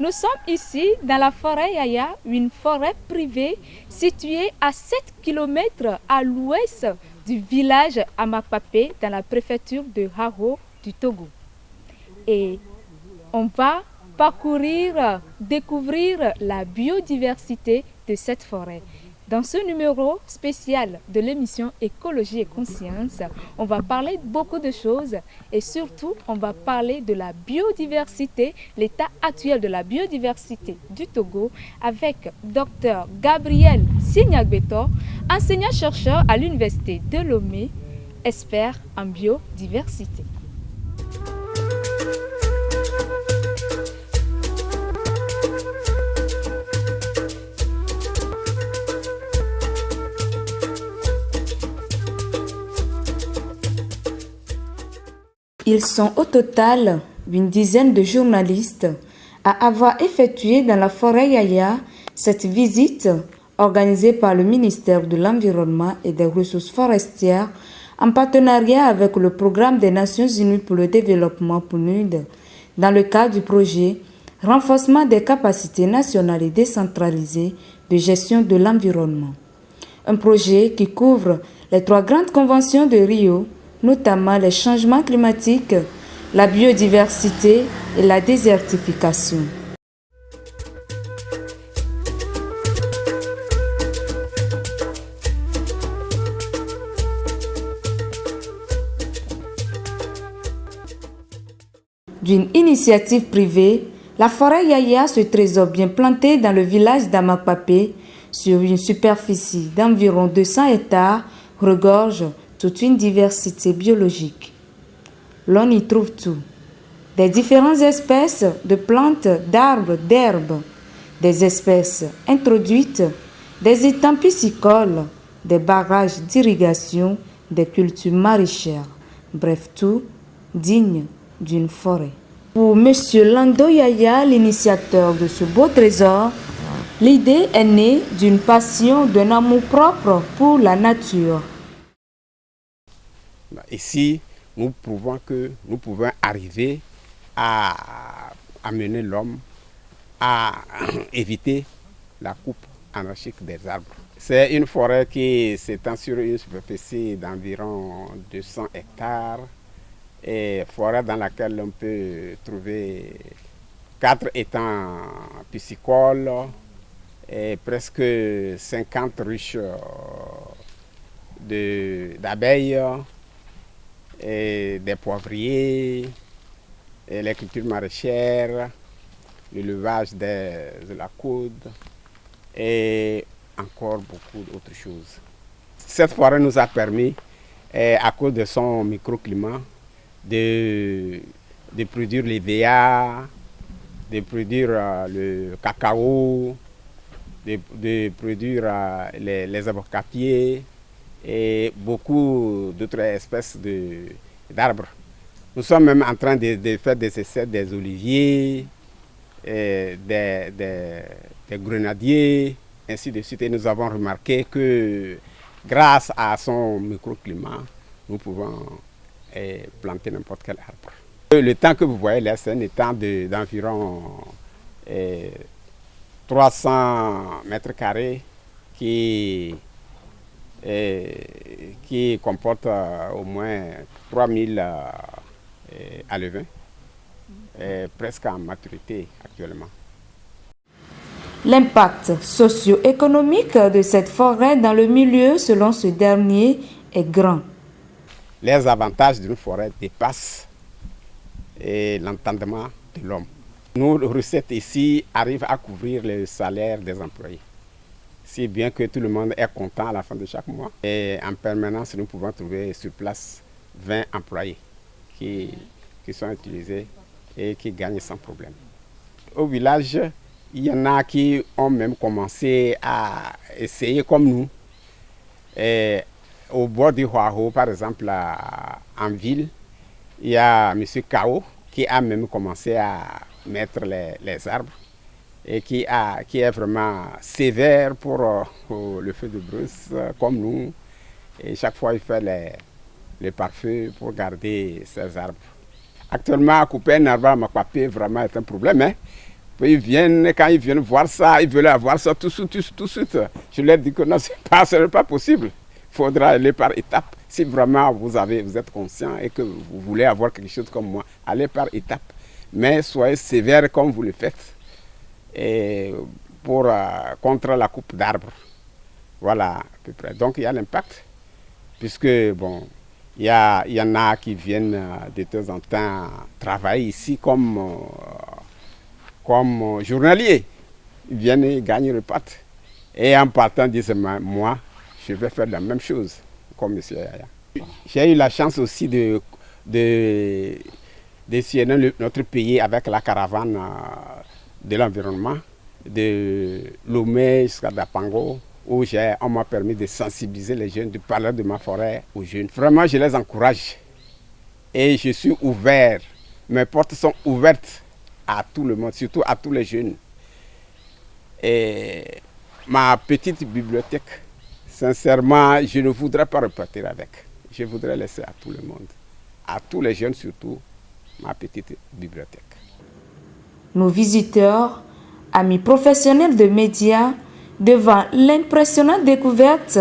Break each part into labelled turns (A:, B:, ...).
A: Nous sommes ici dans la forêt Yaya, une forêt privée située à 7 km à l'ouest du village Amakpapé dans la préfecture de Haro du Togo. Et on va parcourir, découvrir la biodiversité de cette forêt. Dans ce numéro spécial de l'émission Écologie et Conscience, on va parler de beaucoup de choses et surtout on va parler de la biodiversité, l'état actuel de la biodiversité du Togo avec Dr Gabriel Signagbeto, enseignant-chercheur à l'université de Lomé, expert en biodiversité. Ils sont au total une dizaine de journalistes à avoir effectué dans la forêt Yaya cette visite organisée par le ministère de l'Environnement et des Ressources forestières en partenariat avec le Programme des Nations Unies pour le développement PNUD dans le cadre du projet Renforcement des capacités nationales et décentralisées de gestion de l'environnement. Un projet qui couvre les 3 grandes conventions de Rio, notamment les changements climatiques, la biodiversité et la désertification. D'une initiative privée, la forêt Yaya, ce trésor bien planté dans le village d'Amakpapé, sur une superficie d'environ 200 hectares, regorge toute une diversité biologique. L'on y trouve tout. Des différentes espèces de plantes, d'arbres, d'herbes, des espèces introduites, des étangs piscicoles, des barrages d'irrigation, des cultures maraîchères. Bref, tout digne d'une forêt. Pour M. Lando Yaya, l'initiateur de ce beau trésor, l'idée est née d'une passion, d'un amour propre pour la nature.
B: Ici, nous prouvons que nous pouvons arriver à amener l'homme à éviter la coupe anarchique des arbres. C'est une forêt qui s'étend sur une superficie d'environ 200 hectares. Et forêt dans laquelle on peut trouver 4 étangs piscicoles et presque 50 ruches d'abeilles et des poivriers, et les cultures maraîchères, l'élevage de la coude et encore beaucoup d'autres choses. Cette forêt nous a permis, à cause de son microclimat, de produire les VA, de produire le cacao, de produire les avocapiers et beaucoup d'autres espèces d'arbres. Nous sommes même en train de faire des essais des oliviers, des grenadiers, ainsi de suite. Et nous avons remarqué que grâce à son microclimat, nous pouvons planter n'importe quel arbre. Le temps que vous voyez là, c'est un étang d'environ 300 mètres carrés qui comporte au moins 3000 alevins, presque en maturité actuellement.
A: L'impact socio-économique de cette forêt dans le milieu, selon ce dernier, est grand.
B: Les avantages d'une forêt dépassent l'entendement de l'homme. Nos recettes ici arrivent à couvrir le salaire des employés. Si bien que tout le monde est content à la fin de chaque mois. Et en permanence, nous pouvons trouver sur place 20 employés qui sont utilisés et qui gagnent sans problème. Au village, il y en a qui ont même commencé à essayer comme nous. Et au bord du Huaho, par exemple, en ville, il y a M. Kao qui a même commencé à mettre les arbres et qui est vraiment sévère pour le feu de brousse, comme nous. Et chaque fois, il fait les pare-feux pour garder ces arbres. Actuellement, couper un arbre à Amakpapé vraiment est un problème, hein? Ils viennent, quand ils viennent voir ça, ils veulent avoir ça tout de suite. Je leur dis que non, ce n'est pas possible. Il faudra aller par étapes. Si vraiment vous êtes conscient et que vous voulez avoir quelque chose comme moi, allez par étapes. Mais soyez sévère comme vous le faites. Et contre la coupe d'arbres. Voilà, à peu près. Donc il y a l'impact. Puisque, bon, il y en a qui viennent de temps en temps travailler ici comme journaliers. Ils viennent et gagnent le pâte. Et en partant, ils disent, moi, je vais faire la même chose, comme M. Yaya. J'ai eu la chance aussi de sillonner notre pays avec la caravane de l'environnement, de Lomé jusqu'à Dapango, où on m'a permis de sensibiliser les jeunes, de parler de ma forêt aux jeunes. Vraiment, je les encourage. Et je suis ouvert. Mes portes sont ouvertes à tout le monde, surtout à tous les jeunes. Et ma petite bibliothèque, sincèrement, je ne voudrais pas repartir avec. Je voudrais laisser à tout le monde, à tous les jeunes surtout, ma petite bibliothèque.
A: Nos visiteurs, amis professionnels de médias, devant l'impressionnante découverte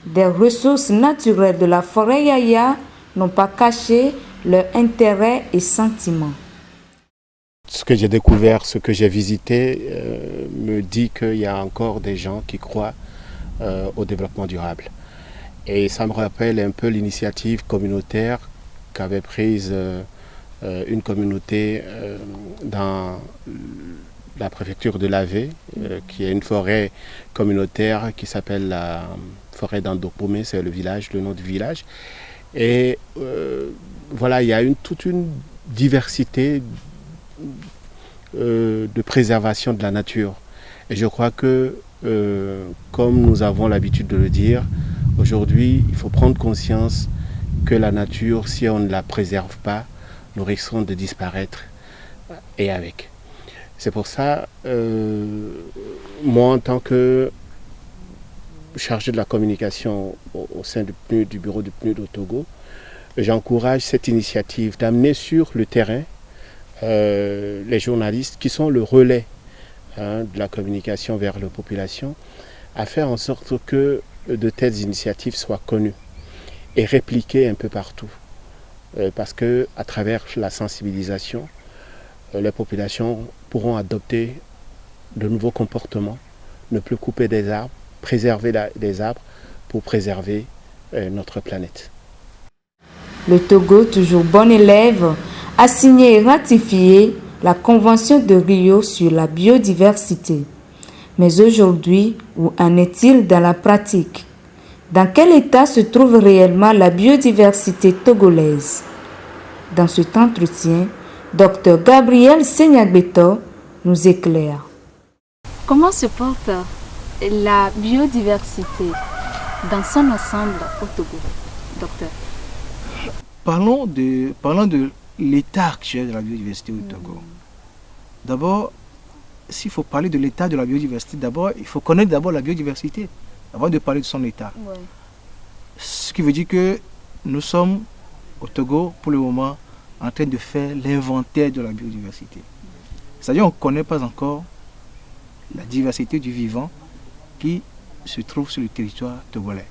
A: des ressources naturelles de la forêt Yaya, n'ont pas caché leur intérêt et sentiments.
C: Ce que j'ai découvert, ce que j'ai visité, me dit qu'il y a encore des gens qui croient au développement durable. Et ça me rappelle un peu l'initiative communautaire qu'avait prise une communauté dans la préfecture de l'Avé, qui est une forêt communautaire qui s'appelle la forêt d'Andopomé, c'est le nom du village. Et voilà, il y a toute une diversité de préservation de la nature. Et je crois que, comme nous avons l'habitude de le dire, aujourd'hui, il faut prendre conscience que la nature, si on ne la préserve pas, nous risquons de disparaître et avec. C'est pour ça, moi, en tant que chargé de la communication au sein du bureau du PNUD au Togo, j'encourage cette initiative d'amener sur le terrain les journalistes qui sont le relais de la communication vers la population, à faire en sorte que de telles initiatives soient connues et répliquées un peu partout. Parce qu'à travers la sensibilisation, les populations pourront adopter de nouveaux comportements, ne plus couper des arbres, préserver des arbres pour préserver notre planète.
A: Le Togo, toujours bon élève, a signé et ratifié la Convention de Rio sur la biodiversité. Mais aujourd'hui, où en est-il dans la pratique? Dans quel état se trouve réellement la biodiversité togolaise? Dans cet entretien, Dr Gabriel Segnagbeto nous éclaire. Comment se porte la biodiversité dans son ensemble au Togo, docteur?
D: Parlons de l'état actuel de la biodiversité au Togo. D'abord, s'il faut parler de l'état de la biodiversité, d'abord, il faut connaître d'abord la biodiversité avant de parler de son état. Ouais. Ce qui veut dire que nous sommes au Togo, pour le moment, en train de faire l'inventaire de la biodiversité. C'est-à-dire qu'on ne connaît pas encore la diversité du vivant qui se trouve sur le territoire togolais.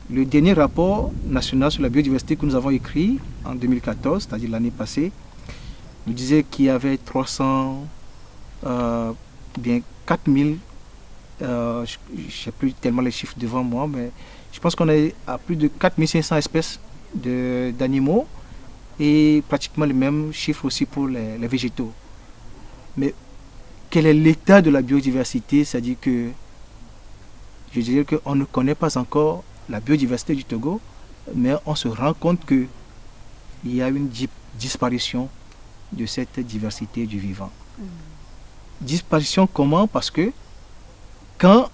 D: Le dernier rapport national sur la biodiversité que nous avons écrit en 2014, c'est-à-dire l'année passée, nous disait qu'il y avait 4000, je ne sais plus tellement les chiffres devant moi, mais je pense qu'on est à plus de 4500 espèces d'animaux et pratiquement les mêmes chiffres aussi pour les végétaux. Mais quel est l'état de la biodiversité? C'est-à-dire que je dirais qu'on ne connaît pas encore la biodiversité du Togo, mais on se rend compte qu'il y a une disparition de cette diversité du vivant. Disparition comment? Parce que quand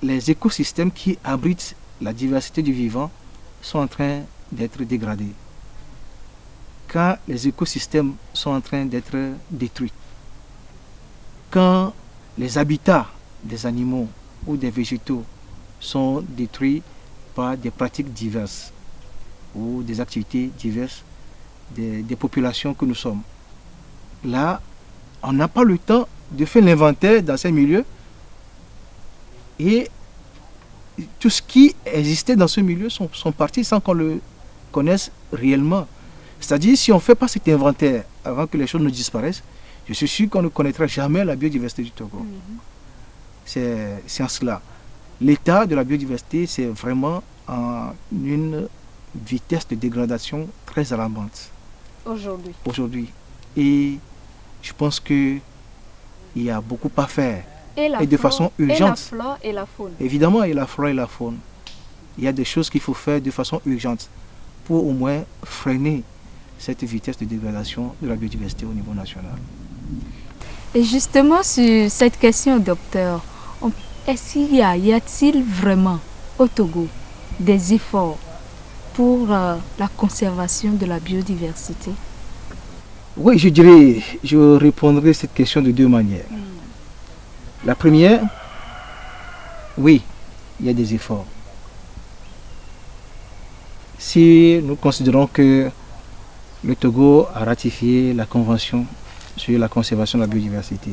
D: les écosystèmes qui abritent la diversité du vivant sont en train d'être dégradés, quand les écosystèmes sont en train d'être détruits, quand les habitats des animaux ou des végétaux sont détruits par des pratiques diverses ou des activités diverses des populations que nous sommes. Là, on n'a pas le temps de faire l'inventaire dans ces milieux. Et tout ce qui existait dans ce milieu sont partis sans qu'on le connaisse réellement. C'est-à-dire, si on ne fait pas cet inventaire avant que les choses ne disparaissent, je suis sûr qu'on ne connaîtra jamais la biodiversité du Togo. C'est en cela. L'état de la biodiversité, c'est vraiment en une vitesse de dégradation très alarmante. Aujourd'hui. Et je pense qu'il y a beaucoup à faire. Et de façon urgente.
A: Et la flore et la faune.
D: Évidemment, il y a la flore et la faune. Il y a des choses qu'il faut faire de façon urgente pour au moins freiner cette vitesse de dégradation de la biodiversité au niveau national.
A: Et justement, sur cette question, docteur, y a-t-il vraiment au Togo des efforts pour la conservation de la biodiversité?
D: Oui, je répondrai à cette question de deux manières. La première, oui, il y a des efforts. Si nous considérons que le Togo a ratifié la Convention sur la conservation de la biodiversité,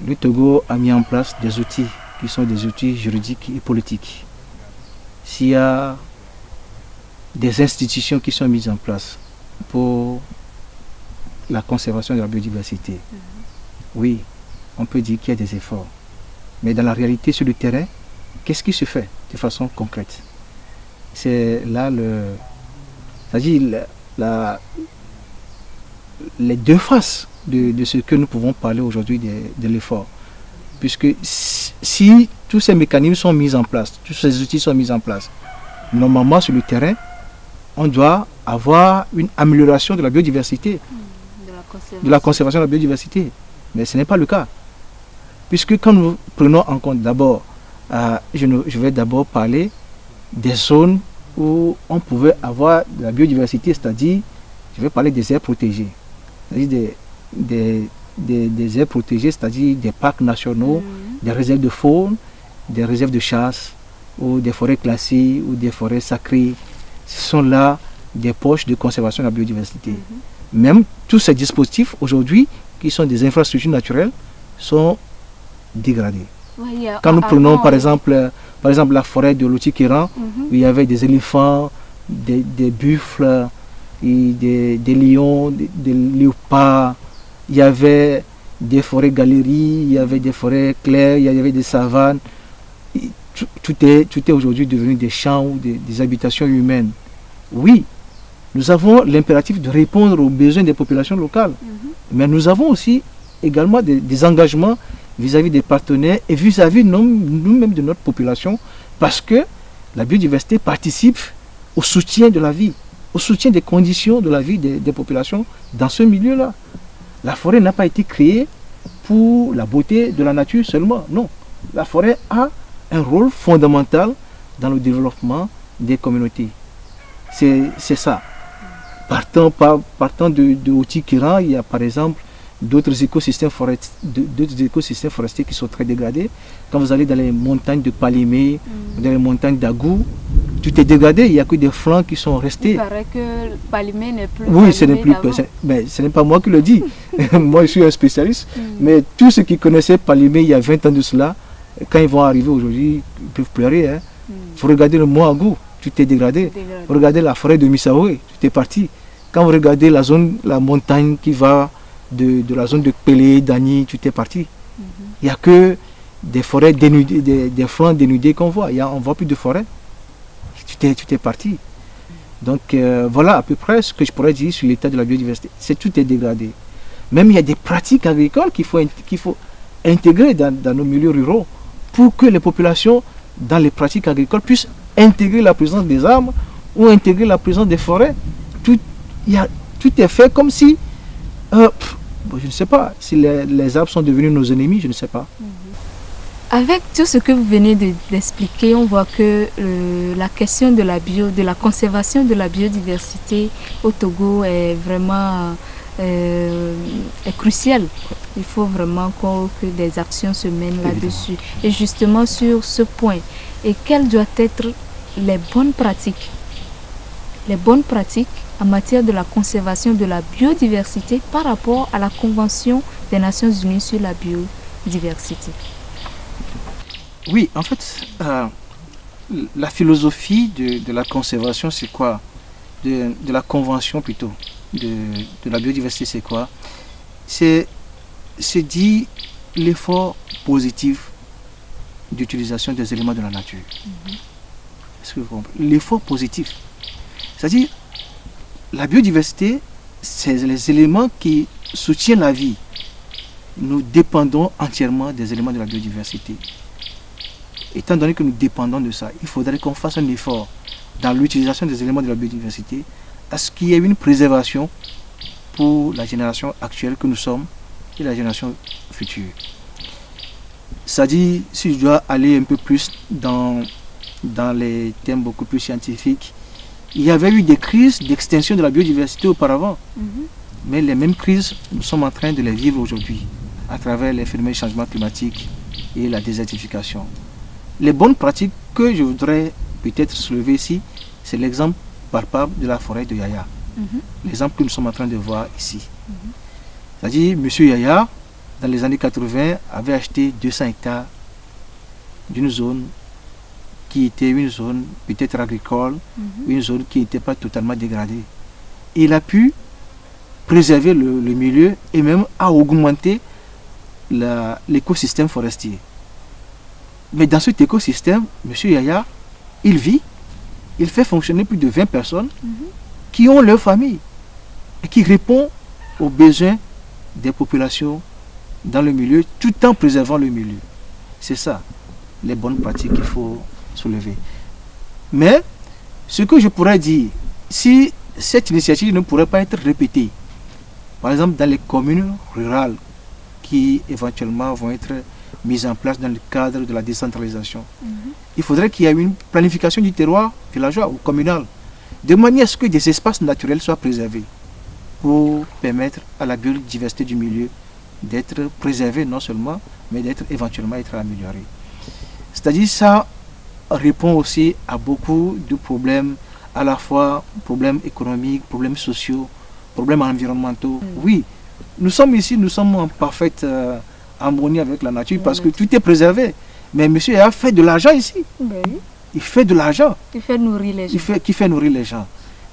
D: le Togo a mis en place des outils qui sont des outils juridiques et politiques. S'il y a des institutions qui sont mises en place pour la conservation de la biodiversité, oui, on peut dire qu'il y a des efforts. Mais dans la réalité, sur le terrain, qu'est-ce qui se fait de façon concrète? C'est là c'est-à-dire les deux faces de ce que nous pouvons parler aujourd'hui de l'effort. Puisque si tous ces mécanismes sont mis en place, tous ces outils sont mis en place, normalement sur le terrain, on doit avoir une amélioration de la biodiversité, de la conservation de la biodiversité. Mais ce n'est pas le cas. Puisque quand nous prenons en compte d'abord, je vais d'abord parler des zones où on pouvait avoir de la biodiversité, c'est-à-dire, je vais parler des aires protégées, c'est-à-dire des aires protégées, c'est-à-dire des parcs nationaux, des réserves de faune, des réserves de chasse, ou des forêts classées, ou des forêts sacrées. Ce sont là des poches de conservation de la biodiversité. Même tous ces dispositifs aujourd'hui, qui sont des infrastructures naturelles, sont dégradés. Quand nous prenons par exemple la forêt de l'Outikiran, où il y avait des éléphants, des buffles, et des lions, des léopards, il y avait des forêts galeries, il y avait des forêts claires, il y avait des savanes. Tout est aujourd'hui devenu des champs ou des habitations humaines. Oui, nous avons l'impératif de répondre aux besoins des populations locales, mais nous avons aussi également des engagements vis-à-vis des partenaires et vis-à-vis nous-mêmes de notre population, parce que la biodiversité participe au soutien de la vie, au soutien des conditions de la vie des populations dans ce milieu-là. La forêt n'a pas été créée pour la beauté de la nature seulement, non. La forêt a un rôle fondamental dans le développement des communautés. C'est ça. Partant de Outikiran, il y a par exemple d'autres écosystèmes forestiers qui sont très dégradés. Quand vous allez dans les montagnes de Palimé, dans les montagnes d'Agou, tout est dégradé, il n'y a que des flancs qui sont restés.
A: Il paraît que Palimé n'est plus.
D: Oui, ce n'est plus. Mais ce n'est pas moi qui le dis. Moi, je suis un spécialiste. Mais tous ceux qui connaissaient Palimé il y a 20 ans de cela, quand ils vont arriver aujourd'hui, ils peuvent pleurer. Hein. Vous regardez le mont Agou, tout est dégradé. Vous regardez la forêt de Missaoué, tout est parti. Quand vous regardez la montagne qui va de la zone de Pelé, d'Ani, tout est parti. Il n'y a que des forêts dénudées, des flancs dénudés qu'on voit. On ne voit plus de forêt. Tout est parti. Donc voilà à peu près ce que je pourrais dire sur l'état de la biodiversité. Tout est dégradé. Même il y a des pratiques agricoles qu'il faut intégrer dans nos milieux ruraux pour que les populations, dans les pratiques agricoles, puissent intégrer la présence des arbres ou intégrer la présence des forêts. Tout est fait comme si... je ne sais pas si les arbres sont devenus nos ennemis, je ne sais pas.
A: Avec tout ce que vous venez d'expliquer, on voit que la question de la conservation de la biodiversité au Togo est vraiment est cruciale. Il faut vraiment que des actions se mènent là-dessus. Et justement sur ce point, et quelles doivent être les bonnes pratiques en matière de la conservation de la biodiversité par rapport à la Convention des Nations Unies sur la biodiversité?
D: Oui, en fait, la philosophie de la conservation, c'est quoi? De la convention plutôt, de la biodiversité, c'est quoi? C'est dit l'effort positif d'utilisation des éléments de la nature. Est-ce que vous comprenez? L'effort positif. C'est-à-dire, la biodiversité, c'est les éléments qui soutiennent la vie. Nous dépendons entièrement des éléments de la biodiversité. Étant donné que nous dépendons de ça, il faudrait qu'on fasse un effort dans l'utilisation des éléments de la biodiversité à ce qu'il y ait une préservation pour la génération actuelle que nous sommes et la génération future. C'est-à-dire, si je dois aller un peu plus dans les thèmes beaucoup plus scientifiques, il y avait eu des crises d'extinction de la biodiversité auparavant. Mais les mêmes crises, nous sommes en train de les vivre aujourd'hui à travers les phénomènes de changement climatique et la désertification. Les bonnes pratiques que je voudrais peut-être soulever ici, c'est l'exemple palpable de la forêt de Yaya. L'exemple que nous sommes en train de voir ici. C'est-à-dire, M. Yaya, dans les années 80, avait acheté 200 hectares d'une zone qui était une zone peut-être agricole, une zone qui n'était pas totalement dégradée. Et il a pu préserver le milieu et même à augmenter l'écosystème forestier. Mais dans cet écosystème, M. Yaya, il vit, il fait fonctionner plus de 20 personnes qui ont leur famille et qui répondent aux besoins des populations dans le milieu tout en préservant le milieu. C'est ça, les bonnes pratiques qu'il faut soulever. Mais ce que je pourrais dire, si cette initiative ne pourrait pas être répétée, par exemple dans les communes rurales qui éventuellement vont être mises en place dans le cadre de la décentralisation, il faudrait qu'il y ait une planification du terroir villageois ou communal, de manière à ce que des espaces naturels soient préservés pour permettre à la biodiversité du milieu d'être préservée non seulement, mais d'être éventuellement améliorée. C'est-à-dire ça répond aussi à beaucoup de problèmes, à la fois problèmes économiques, problèmes sociaux, problèmes environnementaux. Oui, nous sommes ici, nous sommes en parfaite harmonie avec la nature parce que tout est préservé. Mais monsieur a fait de l'argent ici. Il fait de l'argent.
A: Qui fait nourrir les gens.
D: Qui fait nourrir les gens.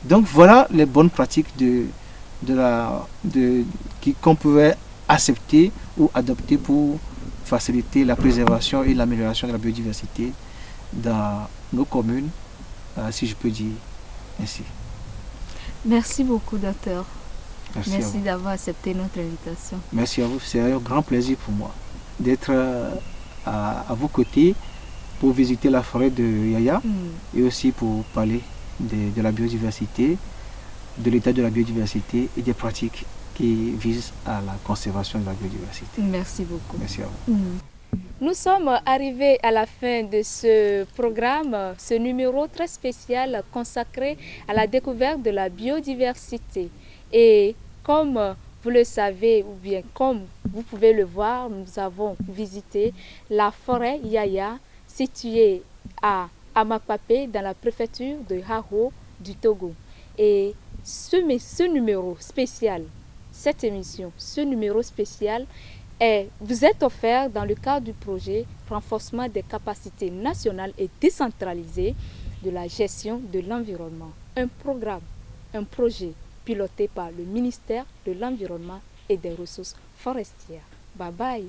D: Donc voilà les bonnes pratiques qu'on pouvait accepter ou adopter pour faciliter la préservation et l'amélioration de la biodiversité dans nos communes, si je peux dire ainsi.
A: Merci beaucoup, docteur.
D: Merci
A: d'avoir accepté notre invitation.
D: Merci à vous. C'est un grand plaisir pour moi d'être à vos côtés pour visiter la forêt de Yaya et aussi pour parler de la biodiversité, de l'état de la biodiversité et des pratiques qui visent à la conservation de la biodiversité.
A: Merci beaucoup.
D: Merci à vous.
A: Nous sommes arrivés à la fin de ce programme, ce numéro très spécial consacré à la découverte de la biodiversité. Et comme vous le savez, ou bien comme vous pouvez le voir, nous avons visité la forêt Yaya, située à Amakpapé, dans la préfecture de Haro du Togo. Et ce numéro spécial, cette émission, ce numéro spécial, vous est offert dans le cadre du projet Renforcement des capacités nationales et décentralisées de la gestion de l'environnement. Un programme, un projet piloté par le ministère de l'Environnement et des Ressources forestières. Bye bye.